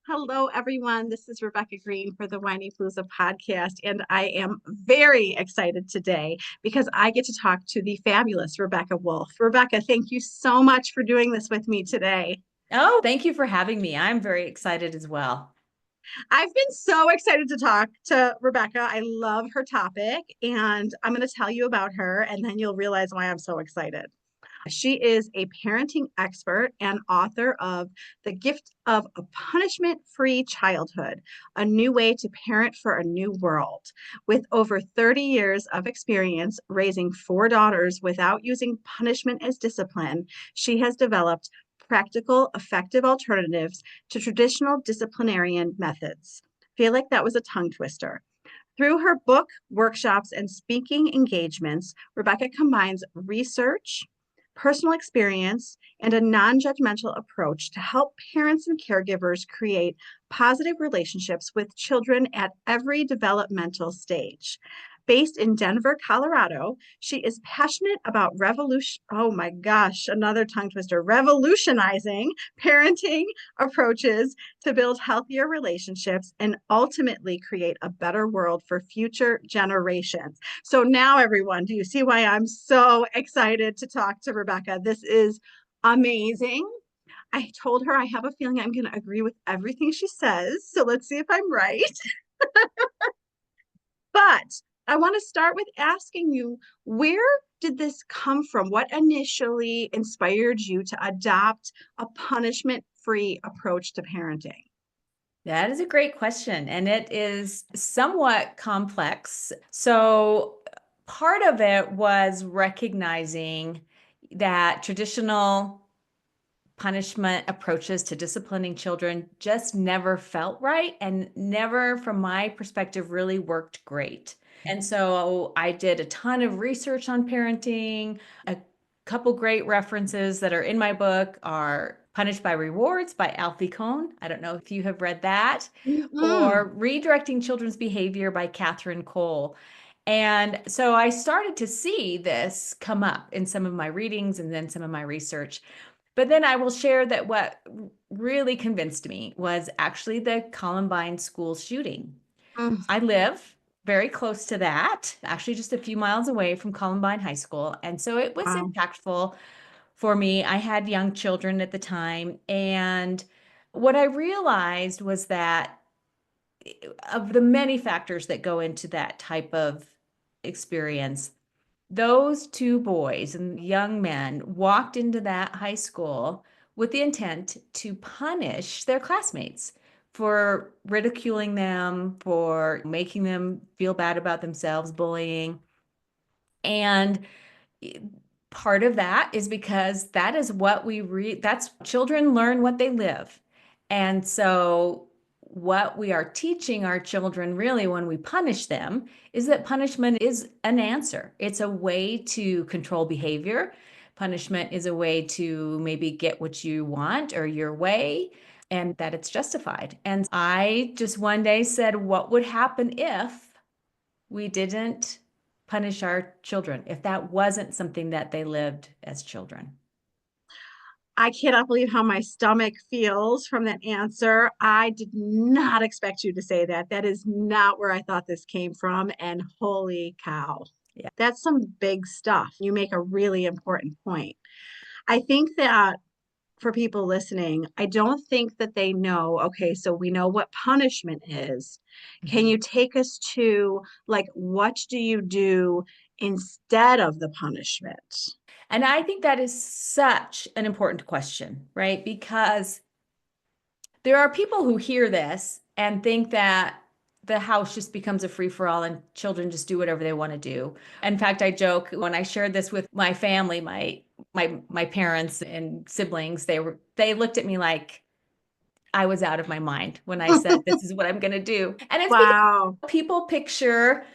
Hello, everyone. This is Rebecca Greene for the Whinypaluza podcast, and I am very excited today because I get to talk to the fabulous Rebecca Woulfe. Rebecca, thank you so much for doing this with me today. Oh, thank you for having me. I'm very excited as well. I've been so excited to talk to Rebecca. I love her topic, and I'm going to tell you about her, and then you'll realize why I'm so excited. She is a parenting expert and author of The Gift of a Punishment Free Childhood, a new way to parent for a new world. With over 30 years of experience raising four daughters without using punishment as discipline, she has developed practical, effective alternatives to traditional disciplinarian methods. Feel like that was a tongue twister. Through her book, workshops, and speaking engagements, Rebecca combines research, personal experience, and a non judgmental approach to help parents and caregivers create positive relationships with children at every developmental stage. Based in Denver, Colorado, she is passionate about oh my gosh, another tongue twister, revolutionizing parenting approaches to build healthier relationships and ultimately create a better world for future generations. So now, everyone, do you see why I'm so excited to talk to Rebecca? This is amazing. I told her I have a feeling I'm going to agree with everything she says. So let's see if I'm right. But I want to start with asking you, where did this come from? What initially inspired you to adopt a punishment-free approach to parenting? That is a great question, and it is somewhat complex. So, part of it was recognizing that traditional punishment approaches to disciplining children just never felt right and never, from my perspective, really worked great. And so I did a ton of research on parenting. A couple great references that are in my book are Punished by Rewards by Alfie Kohn. I don't know if you have read that, Mm-mm. or Redirecting Children's Behavior by Catherine Cole. And so I started to see this come up in some of my readings and then some of my research. But then I will share that what really convinced me was actually the Columbine school shooting. Mm. I live very close to that, actually just a few miles away from Columbine High School. And so it was Wow. impactful for me. I had young children at the time. And what I realized was that of the many factors that go into that type of experience, those two boys and young men walked into that high school with the intent to punish their classmates for ridiculing them, for making them feel bad about themselves, bullying. And part of that is because that is what that's children learn what they live. And so what we are teaching our children really when we punish them is that punishment is an answer. It's a way to control behavior. Punishment is a way to maybe get what you want or your way, and that it's justified. And I just one day said, what would happen if we didn't punish our children, if that wasn't something that they lived as children? I cannot believe how my stomach feels from that answer. I did not expect you to say that. That is not where I thought this came from. And holy cow, Yeah. that's some big stuff. You make a really important point. I think that for people listening, I don't think that they know, okay, so we know what punishment is. Can Mhm. you take us to, like, what do you do instead of the punishment? And I think that is such an important question, right? Because there are people who hear this and think that the house just becomes a free for all and children just do whatever they want to do. In fact, I joke when I shared this with my family, my parents and siblings, they looked at me like I was out of my mind when I said this is what I'm going to do. And it's because Wow. people picture,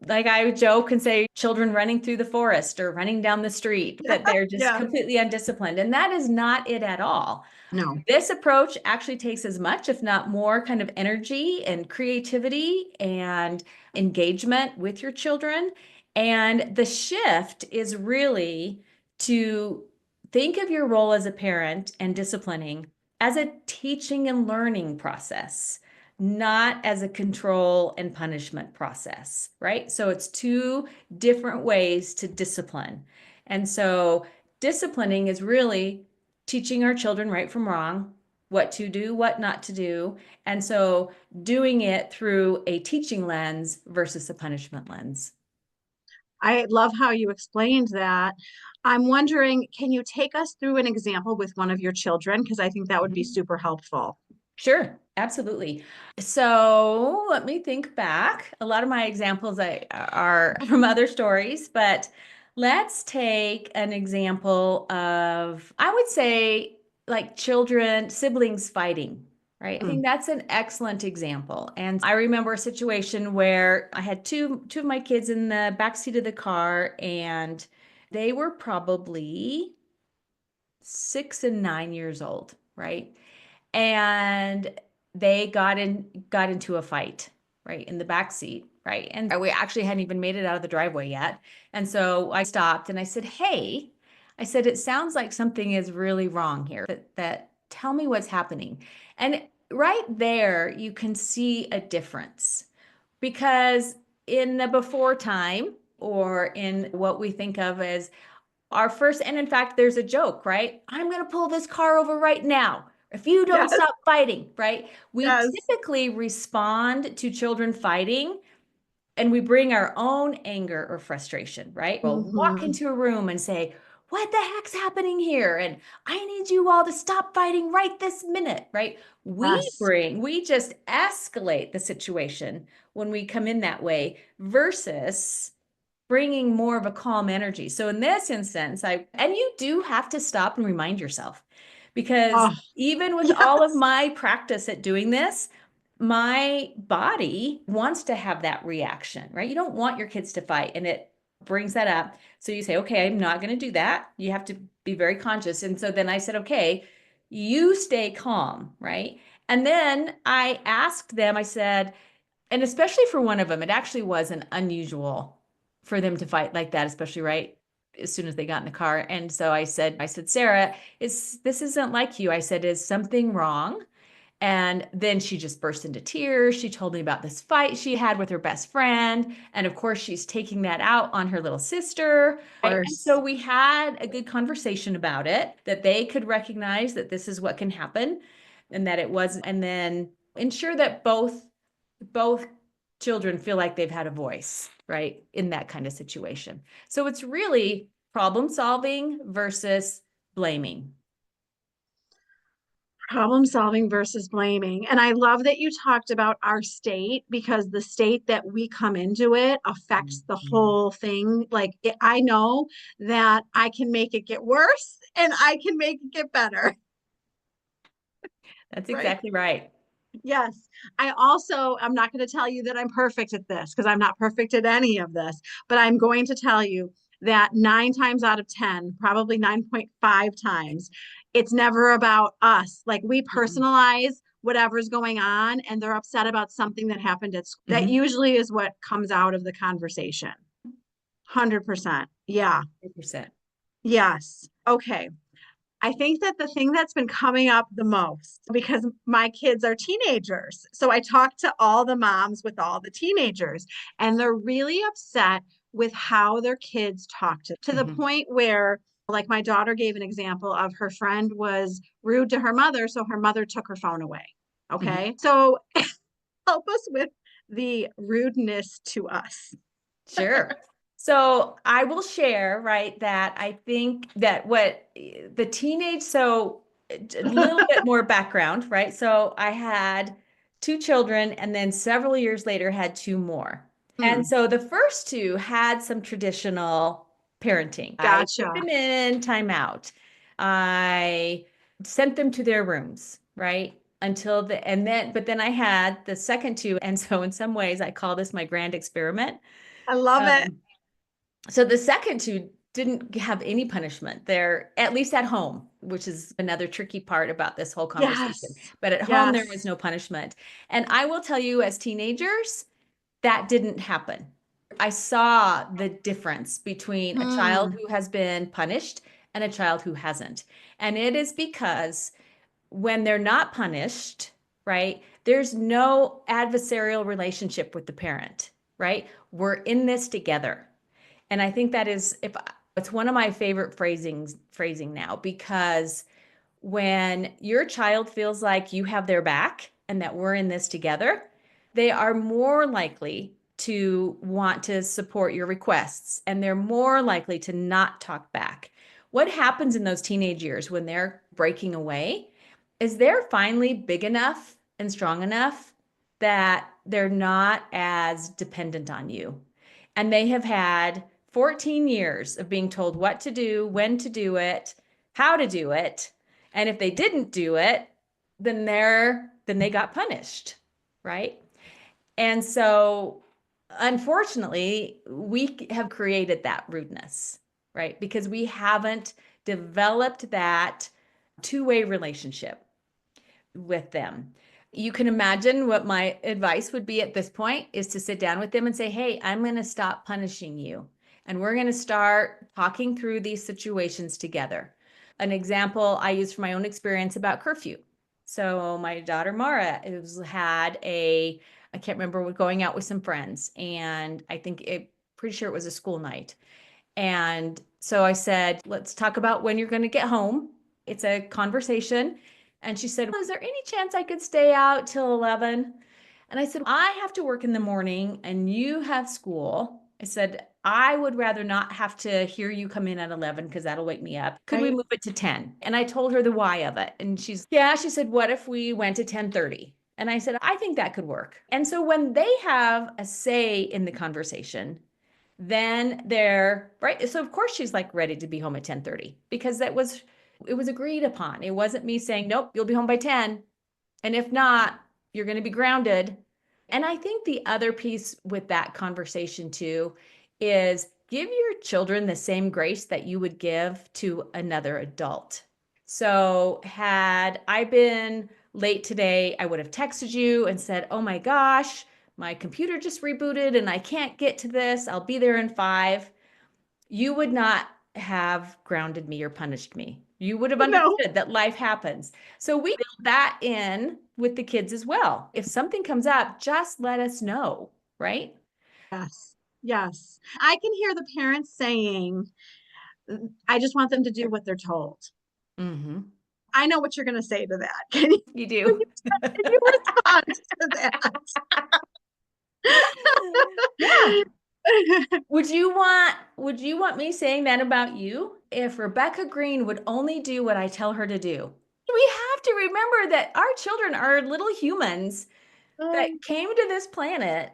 like I joke and say, children running through the forest or running down the street, that they're just Yeah. completely undisciplined. And that is not it at all. No. This approach actually takes as much, if not more, kind of energy and creativity and engagement with your children. And the shift is really to think of your role as a parent and disciplining as a teaching and learning process, not as a control and punishment process, right? So it's two different ways to discipline. And so disciplining is really teaching our children right from wrong, what to do, what not to do. And so doing it through a teaching lens versus a punishment lens. I love how you explained that. I'm wondering, can you take us through an example with one of your children? Because I think that would be Mhm. super helpful. Sure, absolutely. So let me think back. A lot of my examples are from other stories, but let's take an example of, I would say, like children, siblings fighting, right? I think Mm, that's an excellent example. And I remember a situation where I had two of my kids in the back seat of the car, and they were probably 6 and 9 years old, right? And they got into a fight, right, in the back seat, right? And we actually hadn't even made it out of the driveway yet. And so I stopped and I said, "Hey," I said, "it sounds like something is really wrong here. That tell me what's happening." And right there, you can see a difference because in the before time or in what we think of as our first, and in fact, there's a joke, right? "I'm going to pull this car over right now if you don't yes, stop fighting," right? We yes. typically respond to children fighting and we bring our own anger or frustration, right? We'll walk Hmm. into a room and say, "What the heck's happening here? And I need you all to stop fighting right this minute," right? Yes. We just escalate the situation when we come in that way versus bringing more of a calm energy. So in this instance, and you do have to stop and remind yourself because Oh, even with all of yes. my practice at doing this, my body wants to have that reaction, right? You don't want your kids to fight, and it brings that up. So you say, "Okay, I'm not going to do that." You have to be very conscious. And so then I said, "Okay, you stay calm," right? And then I asked them, I said, and especially for one of them, it actually wasn't unusual for them to fight like that, especially right as soon as they got in the car. And so I said, "Sarah, this isn't like you." I said, "Is something wrong?" And then she just burst into tears. She told me about this fight she had with her best friend. And of course, she's taking that out on her little sister. Of Right? And so course. we had a good conversation about it, that they could recognize that this is what can happen and that it was, and then ensure that both children feel like they've had a voice, right, in that kind of situation. So it's really problem solving versus blaming. Problem solving versus blaming. And I love that you talked about our state because the state that we come into it affects the Mhm. whole thing. I know that I can make it get worse and I can make it get better, That's right? exactly right. Yes. I'm not going to tell you that I'm perfect at this because I'm not perfect at any of this, but I'm going to tell you that 9 times out of 10, probably 9.5 times, it's never about us. Like we Mhm. personalize whatever's going on and they're upset about something that happened at school. That Mhm. usually is what comes out of the conversation. 100%. Yeah. 100%. Yes. Okay. I think that the thing that's been coming up the most because my kids are teenagers. So I talk to all the moms with all the teenagers, and they're really upset with how their kids talk to the Mhm. point where, like, my daughter gave an example of her friend was rude to her mother. So her mother took her phone away. Mhm. Okay. So help us with the rudeness to us. Sure. So I will share, right, that I think that what the teenage, so a little bit more background, right? So I had two children and then several years later had two more. And Hmm, so the first two had some traditional parenting. I put gotcha. them in timeout. I sent them to their rooms, right? But then I had the second two. And so in some ways, I call this my grand experiment. I love it. Um, so the second two didn't have any punishment. They're at least at home, which is another tricky part about this whole conversation. Yes. But at home, there was Yes. no punishment. And I will tell you, as teenagers, that didn't happen. I saw the difference between a child Hmm. who has been punished and a child who hasn't. And it is because when they're not punished, right, there's no adversarial relationship with the parent, right? We're in this together. And I think that is, if it's one of my favorite phrasing now, because when your child feels like you have their back and that we're in this together, they are more likely to want to support your requests and they're more likely to not talk back. What happens in those teenage years when they're breaking away is they're finally big enough and strong enough that they're not as dependent on you. And they have had 14 years of being told what to do, when to do it, how to do it. And if they didn't do it, then they got punished, right? And so unfortunately, we have created that rudeness, right? Because we haven't developed that two-way relationship with them. You can imagine what my advice would be at this point is to sit down with them and say, hey, I'm going to stop punishing you. And we're going to start talking through these situations together. An example I use from my own experience about curfew. So my daughter Mara I can't remember, going out with some friends, and pretty sure it was a school night. And so I said, let's talk about when you're going to get home. It's a conversation. And she said, is there any chance I could stay out till 11? And I said, I have to work in the morning and you have school. I said, I would rather not have to hear you come in at 11 because that'll wake me up. Could we Right. move it to 10? And I told her the why of it. And she said, what if we went to 10:30? And I said, I think that could work. And so when they have a say in the conversation, then they're right. So of course she's like ready to be home at 10:30 because it was agreed upon. It wasn't me saying, nope, you'll be home by 10. And if not, you're going to be grounded. And I think the other piece with that conversation too is give your children the same grace that you would give to another adult. So had I been late today, I would have texted you and said, oh my gosh, my computer just rebooted and I can't get to this. I'll be there in 5. You would not have grounded me or punished me. You would have No. understood that life happens. So we build that in with the kids as well. If something comes up, just let us know, right? Yes. Yes. I can hear the parents saying, I just want them to do what they're told. Mm-hmm. I know what you're going to say to that. Can you, You can do. you respond to that? Yeah. Would you want me saying that about you? If Rebecca Greene would only do what I tell her to do. We have to remember that our children are little humans that came to this planet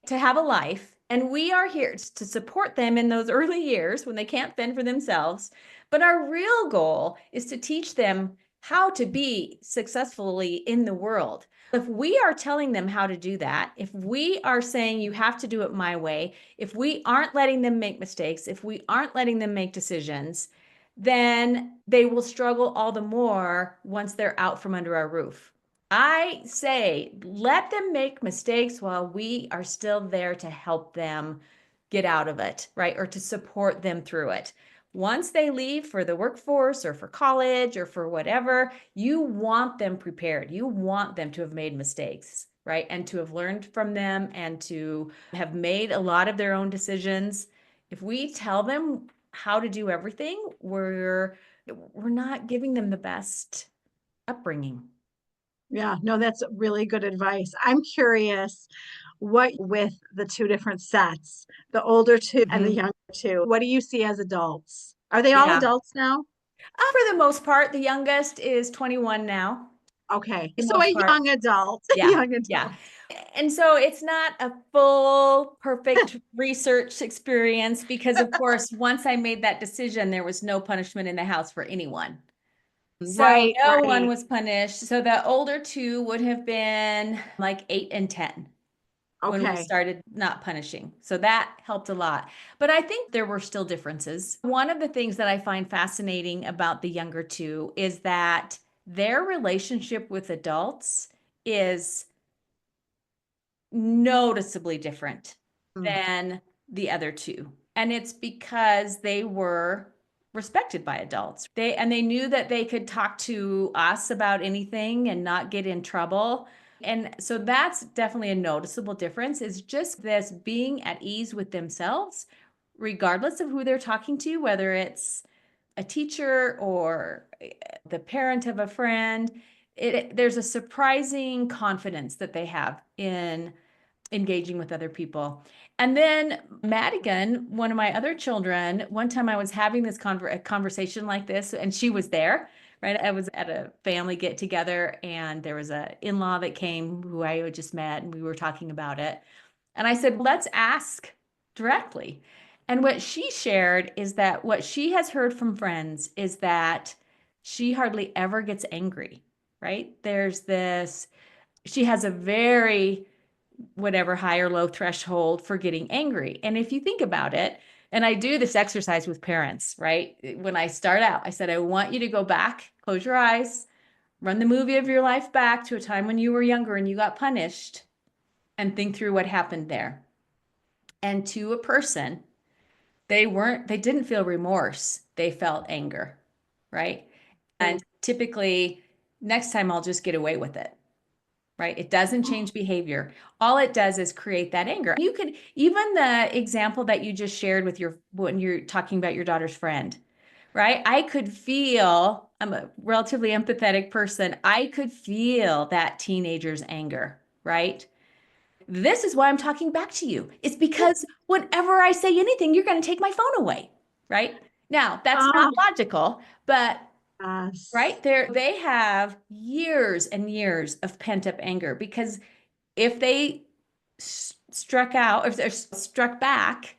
to have a life, and we are here to support them in those early years when they can't fend for themselves. But our real goal is to teach them how to be successfully in the world. If we are telling them how to do that, if we are saying you have to do it my way, if we aren't letting them make mistakes, if we aren't letting them make decisions, then they will struggle all the more once they're out from under our roof. I say, let them make mistakes while we are still there to help them get out of it, right? Or to support them through it. Once they leave for the workforce or for college or for whatever, you want them prepared. You want them to have made mistakes, right? And to have learned from them and to have made a lot of their own decisions. If we tell them how to do everything, we're not giving them the best upbringing. Yeah, no, that's really good advice. I'm curious what with the two different sets, the older two and the Mhm. younger two, what do you see as adults? Are they all Yeah. adults now? For the most part, the youngest is 21 now. Okay. For the So most a part. young adult, Yeah. young Yeah. adult. And so it's not a full, perfect research experience because, of course, once I made that decision, there was no punishment in the house for anyone. So Right, no one right. was punished. So the older two would have been like 8 and 10 when we Okay. started not punishing. So that helped a lot. But I think there were still differences. One of the things that I find fascinating about the younger two is that their relationship with adults is noticeably different Mm. than the other two. And it's because they were respected by adults. They knew that they could talk to us about anything and not get in trouble. And so that's definitely a noticeable difference, is just this being at ease with themselves, regardless of who they're talking to, whether it's a teacher or the parent of a friend. There's a surprising confidence that they have in engaging with other people. And then Madigan, one of my other children, one time I was having this conversation like this, and she was there, right? I was at a family get together, and there was a in-law that came who I had just met, and we were talking about it. And I said, let's ask directly. And what she shared is that what she has heard from friends is that she hardly ever gets angry, right? She has a very whatever high or low threshold for getting angry. And if you think about it, and I do this exercise with parents, right? When I start out, I said, I want you to go back, close your eyes, run the movie of your life back to a time when you were younger and you got punished, and think through what happened there. And to a person, they didn't feel remorse, they felt anger, right? And typically, next time I'll just get away with it, right? It doesn't change behavior. All it does is create that anger. You could, even the example that you just shared with when you're talking about your daughter's friend, right? I could feel, I'm a relatively empathetic person. I could feel that teenager's anger, right? This is why I'm talking back to you. It's because whenever I say anything, you're going to take my phone away, right? Now, that's not Oh, logical, but yes. right there, they have years and years of pent up anger, because if they struck out, if they're struck back,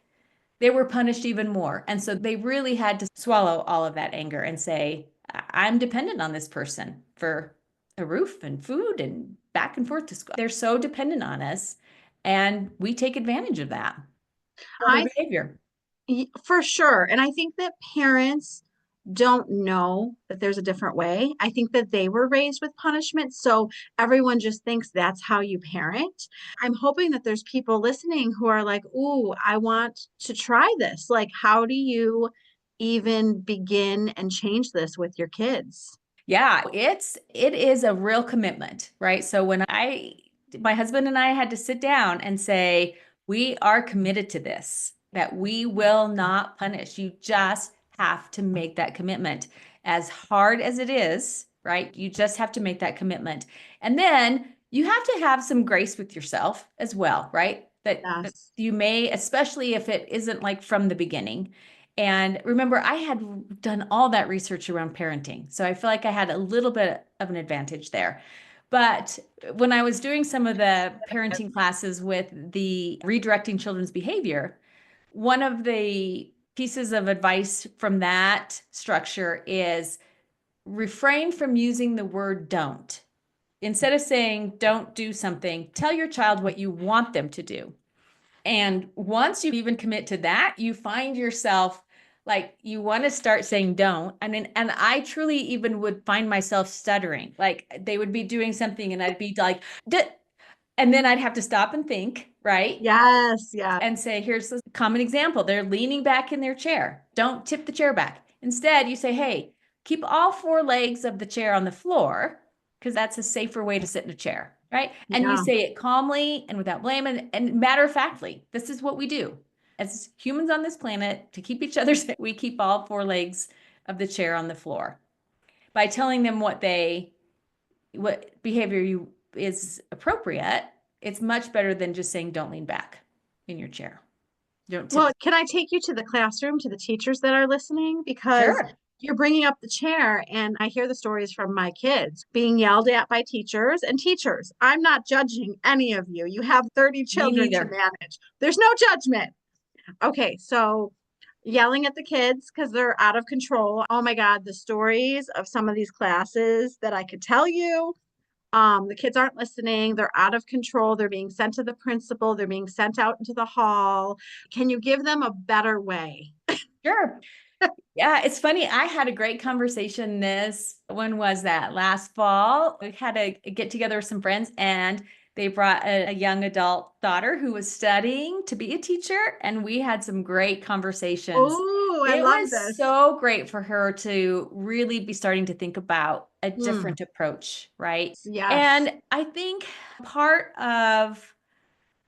they were punished even more. And so they really had to swallow all of that anger and say, I'm dependent on this person for a roof and food and back and forth to school. They're so dependent on us, and we take advantage of that for their I behavior. For sure. And I think that parents don't know that there's a different way. I think that they were raised with punishment. So everyone just thinks that's how you parent. I'm hoping that there's people listening who are like, ooh, I want to try this. Like, how do you even begin and change this with your kids? Yeah, it is a real commitment, right? So when my husband and I had to sit down and say, we are committed to this, that we will not punish. You just have to make that commitment. As hard as it is, right? You just have to make that commitment. And then you have to have some grace with yourself as well, right? That Yes. you may, especially if it isn't like from the beginning. And remember, I had done all that research around parenting. So I feel like I had a little bit of an advantage there. But when I was doing some of the parenting classes with the redirecting children's behavior, one of the pieces of advice from that structure is refrain from using the word don't. Instead of saying don't do something, tell your child what you want them to do. And once you even commit to that, you find yourself like you want to start saying don't. And I truly even would find myself stuttering. Like they would be doing something and I'd be like, "Duh," and then I'd have to stop and think, right? Yes. Yeah. And say, here's a common example. They're leaning back in their chair. Don't tip the chair back. Instead, you say, hey, keep all four legs of the chair on the floor, because that's a safer way to sit in a chair, right? And you Yeah. say it calmly and without blame and matter of factly. This is what we do as humans on this planet to keep each other safe. We keep all four legs of the chair on the floor by telling them what behavior you is appropriate. It's much better than just saying don't lean back in your chair. Don't tip. Well, can I take you to the classroom, to the teachers that are listening? Because Sure. you're bringing up the chair, and I hear the stories from my kids being yelled at by teachers. And teachers, I'm not judging any of you. You have 30 Me children to neither. manage, there's no judgment. Okay, so yelling at the kids because they're out of control. Oh my God, the stories of some of these classes that I could tell you. The kids aren't listening. They're out of control. They're being sent to the principal. They're being sent out into the hall. Can you give them a better way? Sure. Yeah, it's funny. I had a great conversation when was that? Last fall. We had a get together with some friends, and They brought a young adult daughter who was studying to be a teacher, and we had some great conversations. Oh, I It love was this. so great for her to really be starting to think about a Mm, different approach, right? yes. And I think part of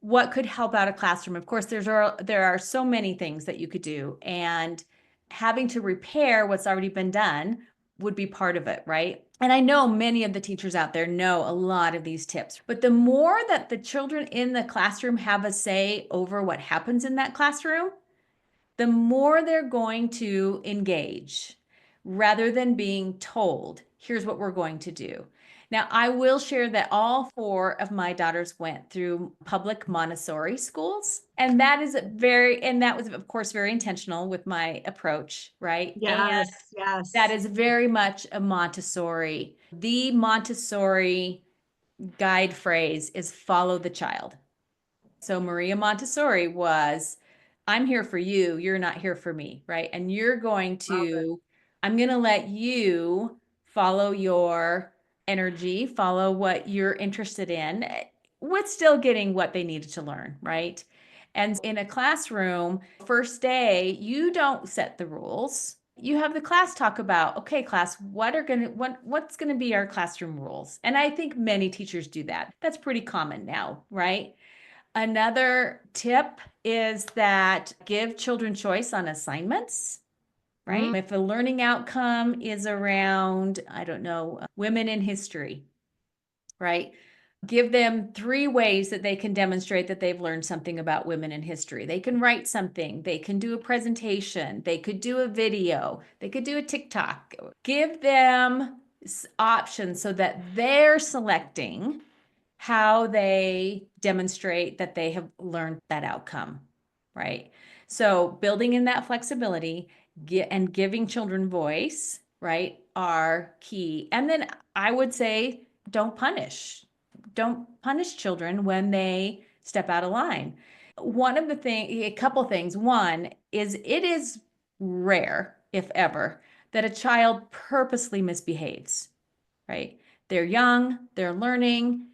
what could help out a classroom, of course, there are so many things that you could do, and having to repair what's already been done would be part of it, right? And I know many of the teachers out there know a lot of these tips, but the more that the children in the classroom have a say over what happens in that classroom, the more they're going to engage rather than being told, here's what we're going to do. Now, I will share that all four of my daughters went through public Montessori schools. And that was, of course, very intentional with my approach, right? And Yes, that yes. is very much a Montessori. The Montessori guide phrase is follow the child. So Maria Montessori was, I'm here for you, you're not here for me, right? And Love it. I'm going to let you follow your energy, follow what you're interested in, with still getting what they needed to learn, right? And in a classroom, first day, you don't set the rules. You have the class talk about, okay, class, what's going to be our classroom rules? And I think many teachers do that. That's pretty common now, right? Another tip is that give children choice on assignments, right? Mm, If a learning outcome is around, I don't know, women in history, right? Give them 3 ways that they can demonstrate that they've learned something about women in history. They can write something, they can do a presentation, they could do a video, they could do a TikTok. Give them options so that they're selecting how they demonstrate that they have learned that outcome, right? So building in that flexibility and giving children voice, right, are key. And then I would say don't punish. Don't punish children when they step out of line. A couple things. One is it is rare, if ever, that a child purposely misbehaves, right? They're young, they're learning,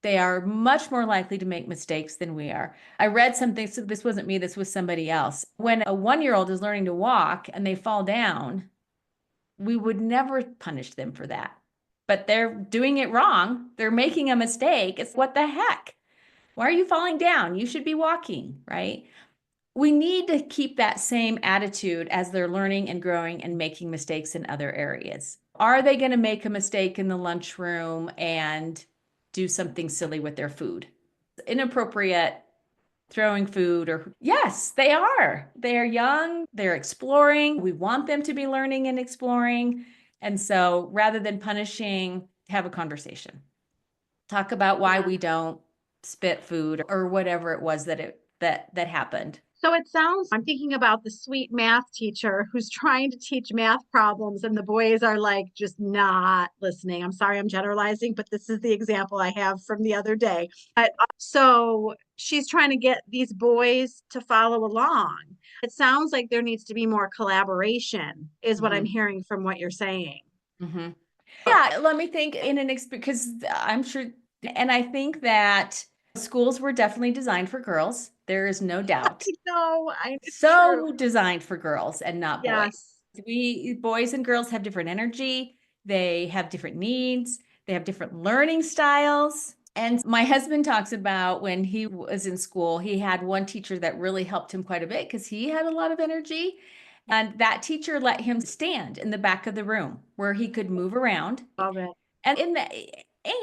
they are much more likely to make mistakes than we are. I read something, so this wasn't me, this was somebody else. When a 1-year-old is learning to walk and they fall down, we would never punish them for that. But they're doing it wrong. They're making a mistake. It's what the heck? Why are you falling down? You should be walking, right? We need to keep that same attitude as they're learning and growing and making mistakes in other areas. Are they going to make a mistake in the lunchroom and do something silly with their food? Inappropriate throwing food or yes, they are. They are young, they're exploring. We want them to be learning and exploring. And so rather than punishing, have a conversation. Talk about why yeah. we don't spit food or whatever it was that happened. So it sounds, I'm thinking about the sweet math teacher who's trying to teach math problems, and the boys are like just not listening. I'm sorry, I'm generalizing, but this is the example I have from the other day. So she's trying to get these boys to follow along. It sounds like there needs to be more collaboration, is what I'm Mhm. hearing from what you're saying. Mhm. Yeah, let me think because I'm sure, and I think that schools were definitely designed for girls. There is no doubt. No, it's true. So designed for girls and not boys. Yes. Boys and girls have different energy, they have different needs, they have different learning styles. And my husband talks about when he was in school, he had one teacher that really helped him quite a bit because he had a lot of energy. And that teacher let him stand in the back of the room where he could move around. Love it. And in the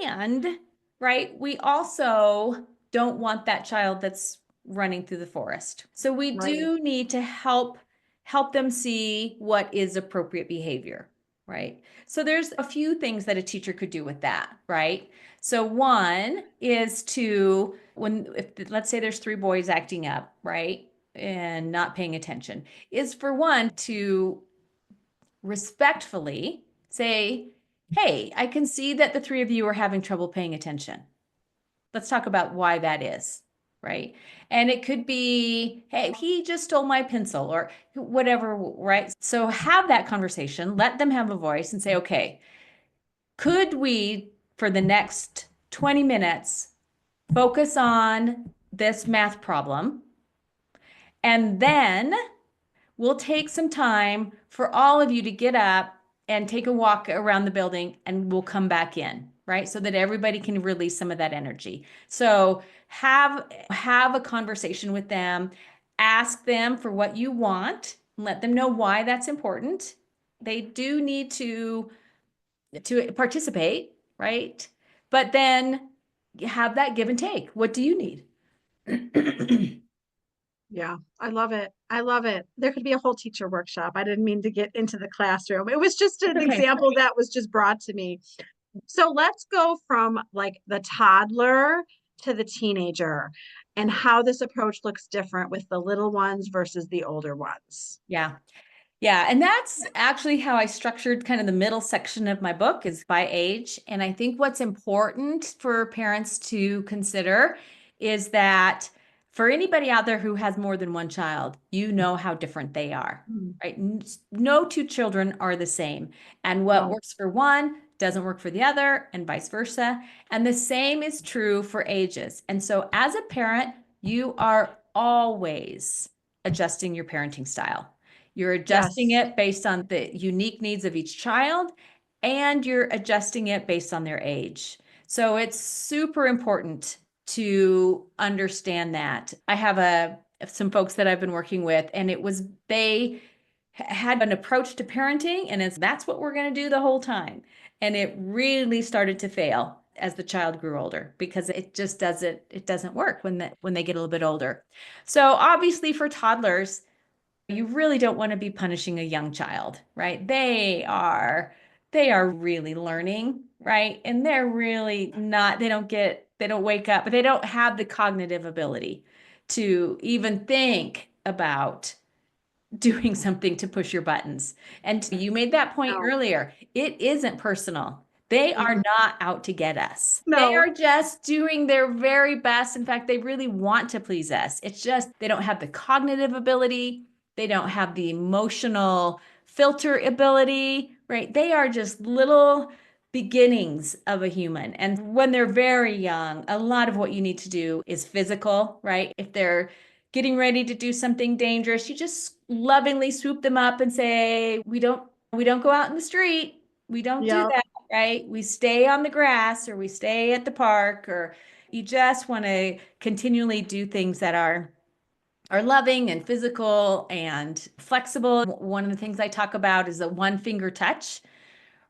and right, we also don't want that child that's running through the forest. So we Right. do need to help them see what is appropriate behavior, right? So there's a few things that a teacher could do with that, right? So one is to when if let's say there's 3 boys acting up, right? And not paying attention, is for one to respectfully say, hey, I can see that the 3 of you are having trouble paying attention. Let's talk about why that is, right? And it could be, hey, he just stole my pencil or whatever, right? So have that conversation, let them have a voice and say, okay, could we, for the next 20 minutes, focus on this math problem, and then we'll take some time for all of you to get up and take a walk around the building, and we'll come back in, right? So that everybody can release some of that energy. So have a conversation with them, ask them for what you want, and let them know why that's important. They do need to participate, right? But then have that give and take. What do you need? Yeah, I love it. I love it. There could be a whole teacher workshop. I didn't mean to get into the classroom. It was just It's an okay. example that was just brought to me. So let's go from like the toddler to the teenager and how this approach looks different with the little ones versus the older ones. Yeah. Yeah, and that's actually how I structured kind of the middle section of my book is by age. And I think what's important for parents to consider is that for anybody out there who has more than one child, you know how different they are, Mm. right? No two children are the same. And what No. works for one doesn't work for the other, and vice versa. And the same is true for ages. And so as a parent, you are always adjusting your parenting style. You're adjusting Yes. it based on the unique needs of each child, and you're adjusting it based on their age. So it's super important to understand that. I have some folks that I've been working with, and they had an approach to parenting, and that's what we're going to do the whole time. And it really started to fail as the child grew older because it doesn't work when they get a little bit older. So obviously for toddlers, you really don't want to be punishing a young child, right? They are really learning, right? And they're really not, they don't wake up, but they don't have the cognitive ability to even think about doing something to push your buttons. And you made that point No. earlier. It isn't personal. They are Mm-mm. not out to get us. They No. are just doing their very best. In fact, they really want to please us. It's just they don't have the cognitive ability. They don't have the emotional filter ability, right? They are just little beginnings of a human. And when they're very young, a lot of what you need to do is physical, right? If they're getting ready to do something dangerous, you just lovingly swoop them up and say, we don't go out in the street. We don't do Yeah. that, right? We stay on the grass or we stay at the park, or you just want to continually do things that are loving and physical and flexible. One of the things I talk about is a one finger touch,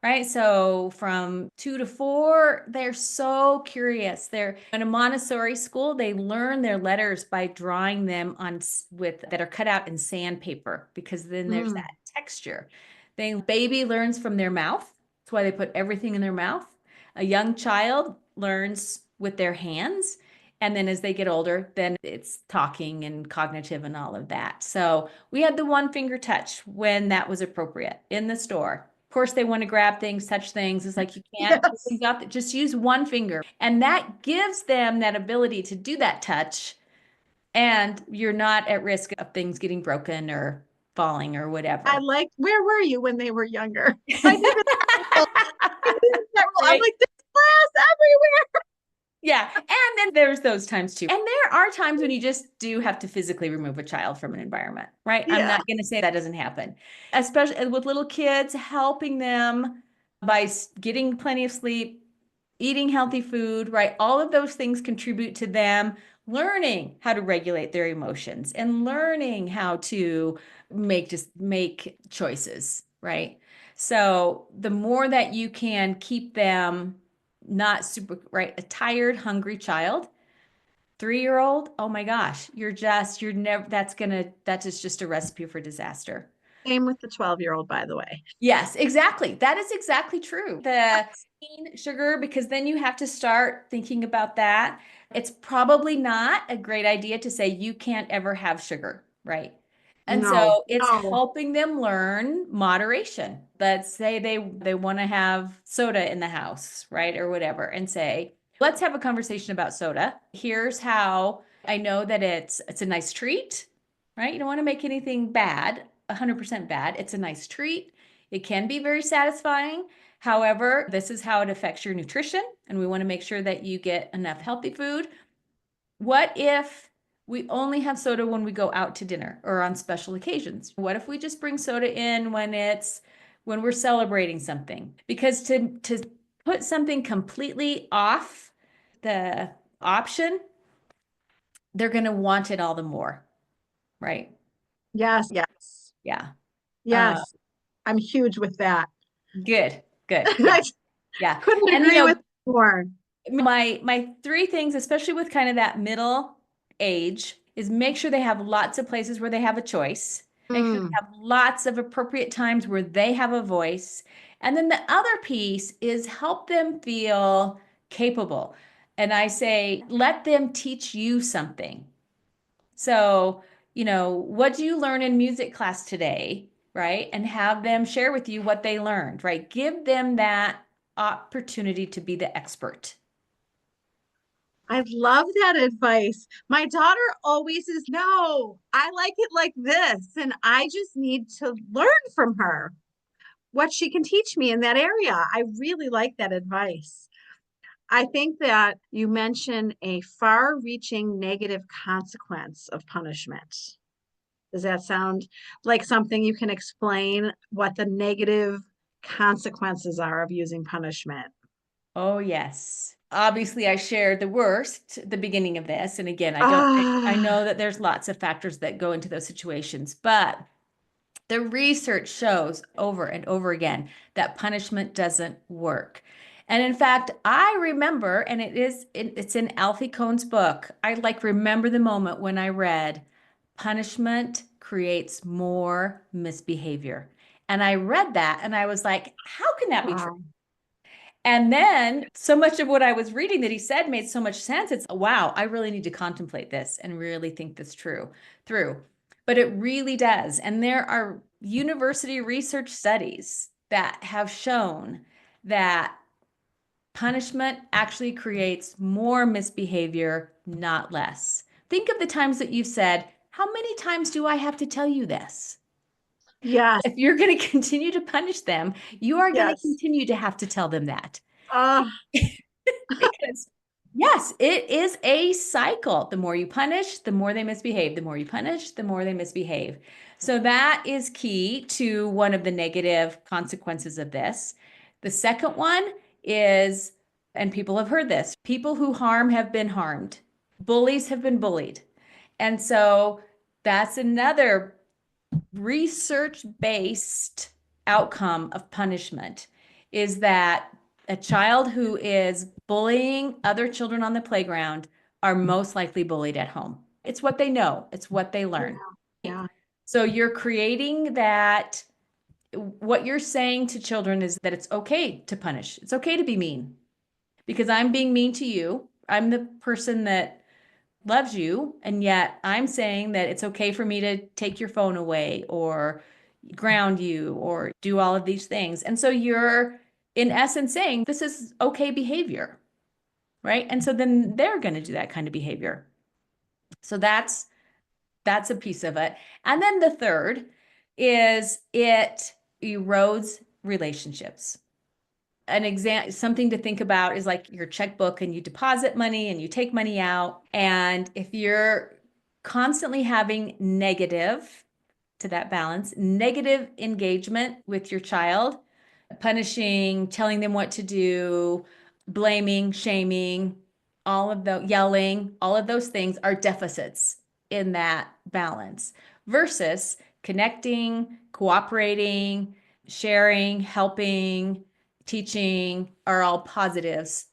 right? So from 2 to 4, they're so curious. They're in a Montessori school. They learn their letters by drawing them on with that are cut out in sandpaper because then there's Mm. that texture. Baby learns from their mouth. That's why they put everything in their mouth. A young child learns with their hands. And then as they get older, then it's talking and cognitive and all of that. So we had the one finger touch when that was appropriate in the store. Of course, they want to grab things, touch things. It's like you can't put Yes. things out there. Just use one finger. And that gives them that ability to do that touch. And you're not at risk of things getting broken or falling or I whatever. like, where were you when they were younger? I needed that rule. I needed that rule. I'm Right? like, there's glass everywhere. Yeah. And then there's those times too. And there are times when you just do have to physically remove a child from an environment, right? I'm Yeah. not going to say that doesn't happen, especially with little kids, helping them by getting plenty of sleep, eating healthy food, right? All of those things contribute to them learning how to regulate their emotions and learning how to make choices, right? So the more that you can keep them not super, right? A tired, hungry child, 3-year-old, oh my gosh, you're never, that is just a recipe for disaster. Same with the 12-year-old, by the way. Yes, exactly. That is exactly true. The sugar, because then you have to start thinking about that. It's probably not a great idea to say you can't ever have sugar, right? And No, so it's no. helping them learn moderation. Let's say they want to have soda in the house, right? Or whatever, and say, let's have a conversation about soda. Here's how I know that it's a nice treat, right? You don't want to make anything bad, 100% bad. It's a nice treat. It can be very satisfying. However, this is how it affects your nutrition, and we want to make sure that you get enough healthy food. What if we only have soda when we go out to dinner or on special occasions? What if we just bring soda in when we're celebrating something? Because to put something completely off the option, they're going to want it all the more, right? Yes, yes, Yeah. Uh, yes. I'm huge with that. good, good. Yeah, I yeah. couldn't And agree with you more. my three things, especially with kind of that middle age, is make sure they have lots of places where they have a choice. Make sure they Mm. have lots of appropriate times where they have a voice. And then the other piece is help them feel capable. And I say, let them teach you something. So, what do you learn in music class today? Right? And have them share with you what they learned, right? Give them that opportunity to be the expert. I love that advice. My daughter always is, no, I like it like this. And I just need to learn from her what she can teach me in that area. I really like that advice. I think that you mentioned a far reaching negative consequence of punishment. Does that sound like something you can explain what the negative consequences are of using punishment? Oh, yes. Obviously, I shared the worst at the beginning of this. And again, I Ah, know that there's lots of factors that go into those situations, but the research shows over and over again that punishment doesn't work. And in fact, I remember, and it's in Alfie Kohn's book. I like remember the moment when I read punishment creates more misbehavior. And I read that and I was like, how can that be true? wow. And then so much of what I was reading that he said made so much sense. It's wow, I really need to contemplate this and really think this through. But it really does. And there are university research studies that have shown that punishment actually creates more misbehavior, not less. Think of the times that you've said, how many times do I have to tell you this? Yes, If you're going to continue to punish them, you are going to yes. continue to have to tell them that. Uh, Because yes, it is a cycle. The more you punish, the more they misbehave. The more you punish, the more they misbehave. So that is key to one of the negative consequences of this. The second one is, and people have heard this, people who harm have been harmed. Bullies have been bullied. And so that's another research-based outcome of punishment is that a child who is bullying other children on the playground are most likely bullied at home. It's what they know, it's what they yeah, learn. yeah. So you're creating that. What you're saying to children is that it's okay to punish, it's okay to be mean because I'm being mean to you. I'm the person that loves you, and yet I'm saying that it's okay for me to take your phone away or ground you or do all of these things. And so you're, in essence, saying this is okay behavior, right? And so then they're going to do that kind of behavior. So that's a piece of it. And then the third is it erodes relationships. An example, something to think about is like your checkbook and you deposit money and you take money out. And if you're constantly having negative to that balance, negative engagement with your child, punishing, telling them what to do, blaming, shaming, all of the yelling, all of those things are deficits in that balance versus connecting, cooperating, sharing, helping, teaching are all positives,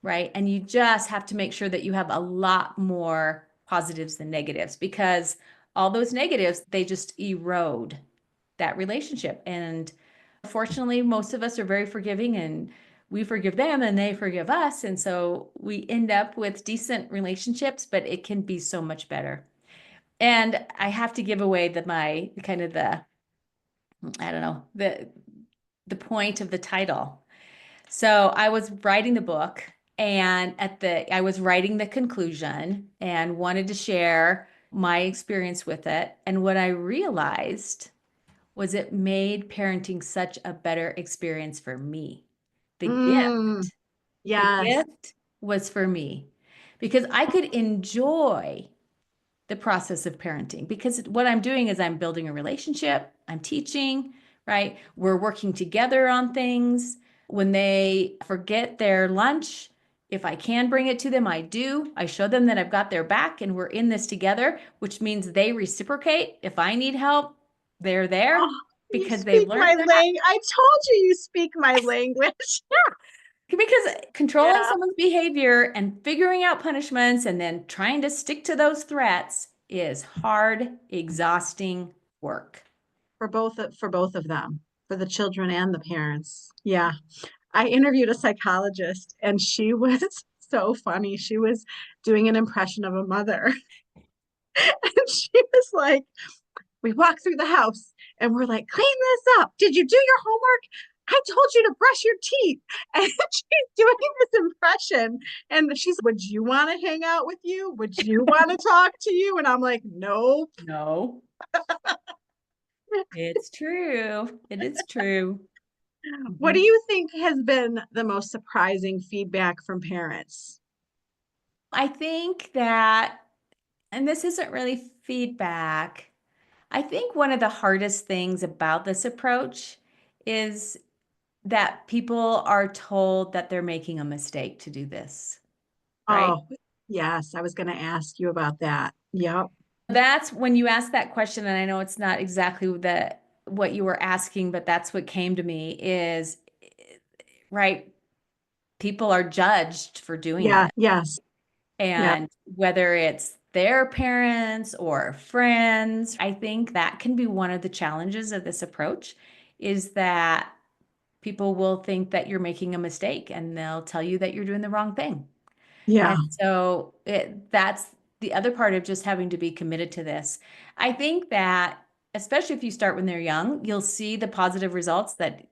right? And you just have to make sure that you have a lot more positives than negatives because all those negatives, they just erode that relationship. And fortunately, most of us are very forgiving and we forgive them and they forgive us. And so we end up with decent relationships, but it can be so much better. And I have to give away my kind of I don't know, the point of the title. So I was writing the book and I was writing the conclusion and wanted to share my experience with it. And what I realized was it made parenting such a better experience for me. The Mm, gift, the yes. gift was for me because I could enjoy the process of parenting because what I'm doing is I'm building a relationship, I'm teaching, right? We're working together on things. When they forget their lunch, if I can bring it to them, I do. I show them that I've got their back and we're in this together, which means they reciprocate. If I need help, they're there Oh, you because they've speak learned my that. language. I told you you speak my language. Because controlling Yeah, someone's behavior and figuring out punishments and then trying to stick to those threats is hard, exhausting work. for both of them, for the children and the parents. Yeah. I interviewed a psychologist and she was so funny. She was doing an impression of a mother. And she was like, we walk through the house and we're like, clean this up. Did you do your homework? I told you to brush your teeth. And she's doing this impression. And she's, would you want to hang out with you? Would you want to talk to you? And I'm like, nope. No, it's true. It is true. What do Mhm. you think has been the most surprising feedback from parents? I think that, and this isn't really feedback, I think one of the hardest things about this approach is that people are told that they're making a mistake to do this, right? Oh, yes, I was going to ask you about that. Yep. That's when you ask that question, and I know it's not exactly the what you were asking, but that's what came to me is right, people are judged for doing Yeah, this. yes. Yeah. And whether it's their parents or friends, I think that can be one of the challenges of this approach is that people will think that you're making a mistake and they'll tell you that you're doing the wrong thing. Yeah. And so that's the other part of just having to be committed to this. I think that, especially if you start when they're young, you'll see the positive results that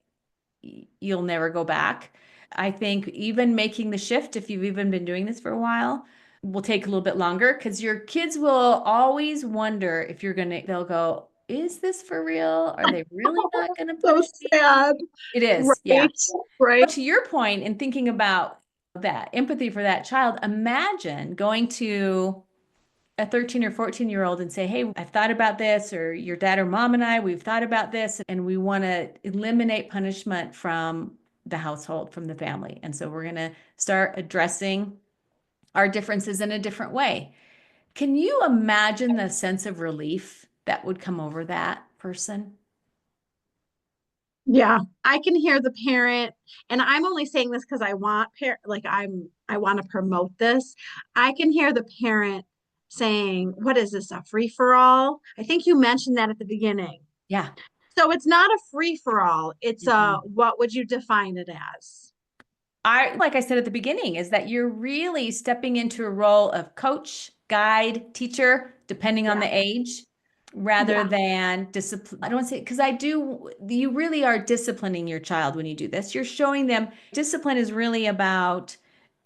you'll never go back. I think even making the shift, if you've even been doing this for a while, will take a little bit longer because your kids will always wonder if you're going to, they'll go, is this for real? Are they really not going to So punish me? sad. It is, yeah. Right. Right. But to your point, in thinking about that empathy for that child, imagine going to a 13 or 14-year-old and say, hey, I've thought about this, or your dad or mom and I, we've thought about this, and we want to eliminate punishment from the household, from the family. And so we're going to start addressing our differences in a different way. Can you imagine the sense of relief that would come over that person? Yeah. I can hear the parent, and I'm only saying this because I want like I want to promote this. I can hear the parent saying, what is this, a free for all? I think you mentioned that at the beginning. Yeah. So it's not a free for all. It's a, Mm-mm. what would you define it as? Like I said at the beginning, is that you're really stepping into a role of coach, guide, teacher, depending on Yeah. the age, rather Yeah. than discipline. I don't want to say, because you really are disciplining your child when you do this. You're showing them discipline is really about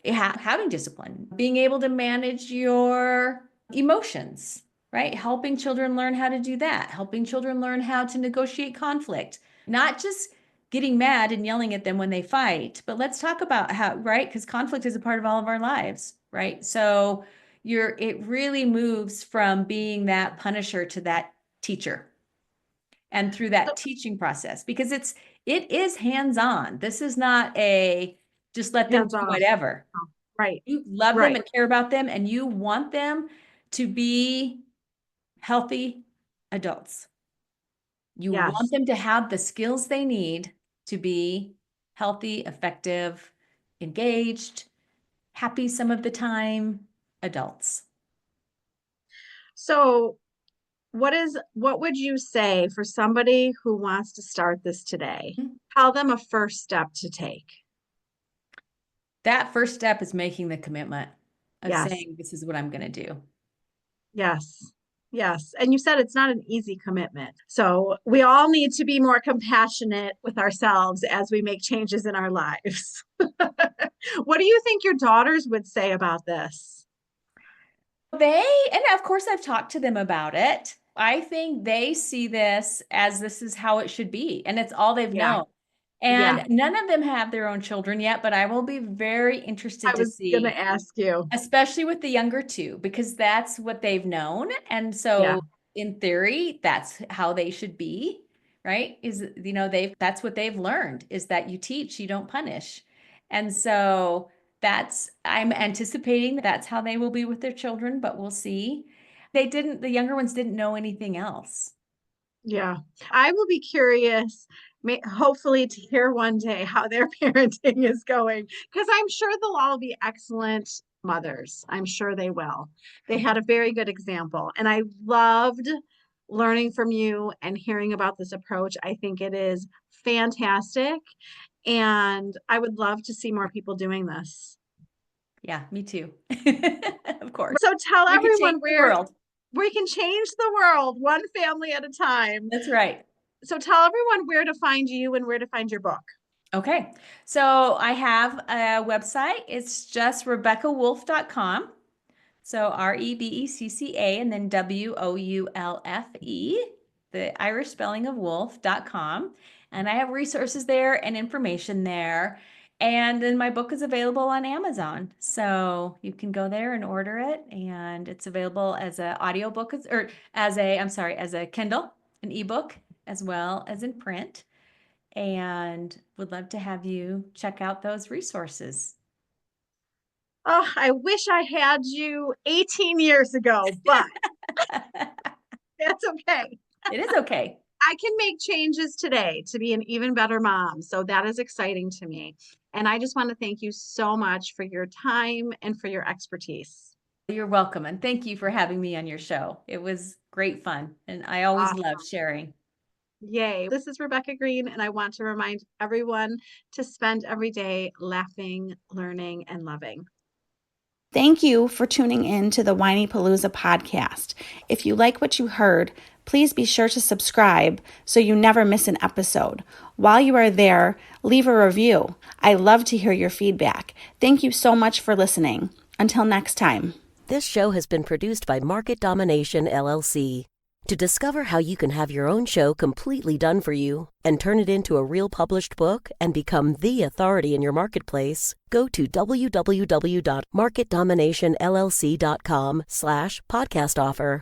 having discipline, being able to manage your emotions, right? Helping children learn how to do that, helping children learn how to negotiate conflict, not just getting mad and yelling at them when they fight. But let's talk about how, right? Because conflict is a part of all of our lives, right? So it really moves from being that punisher to that teacher and through So that teaching process because it is hands-on. This is not a just let them hands do off. whatever. Oh, right. You love them Right. and care about them and you want them to be healthy adults. You want Yes. them to have the skills they need to be healthy, effective, engaged, happy some of the time adults. So what would you say for somebody who wants to start this today? Tell them a first step to take. That first step is making the commitment of Yes. saying, this is what I'm going to do. Yes. Yes. And you said it's not an easy commitment. So we all need to be more compassionate with ourselves as we make changes in our lives. What do you think your daughters would say about this? And of course, I've talked to them about it. I think they see this as this is how it should be, and it's all they've Yeah. known. Yeah, And none of them have their own children yet, but I will be very interested I to was gonna see, ask you. especially with the younger two, because that's what they've known. And Yeah, so in theory, that's how they should be, right? That's what they've learned is that you teach, you don't punish. And so I'm anticipating that's how they will be with their children, but we'll see. The younger ones didn't know anything else. yeah. I will be curious, hopefully to hear one day how their parenting is going, because I'm sure they'll all be excellent mothers. I'm sure they will. They had a very good example, and I loved learning from you and hearing about this approach. I think it is fantastic, and I would love to see more people doing this. Yeah, me too. Of course. So tell We could everyone change the where world. we can change the world one family at a time. That's right. So tell everyone where to find you and where to find your book. Okay. So I have a website. It's just RebeccaWoulfe.com. So Rebecca and then Woulfe, the Irish spelling of wolf.com. And I have resources there and information there. And then my book is available on Amazon. So you can go there and order it. And it's available as an audiobook or as a Kindle, an ebook, as well as in print. And would love to have you check out those resources. Oh, I wish I had you 18 years ago, but that's okay. It is okay. I can make changes today to be an even better mom. So that is exciting to me. And I just want to thank you so much for your time and for your expertise. You're welcome. And thank you for having me on your show. It was great fun. And I always love Awesome. sharing. Yay. This is Rebecca Greene, and I want to remind everyone to spend every day laughing, learning, and loving. Thank you for tuning in to the Whinypaluza podcast. If you like what you heard, please be sure to subscribe so you never miss an episode. While you are there, leave a review. I love to hear your feedback. Thank you so much for listening. Until next time. This show has been produced by Market Domination, LLC. To discover how you can have your own show completely done for you and turn it into a real published book and become the authority in your marketplace, go to www.marketdominationllc.com/podcast offer.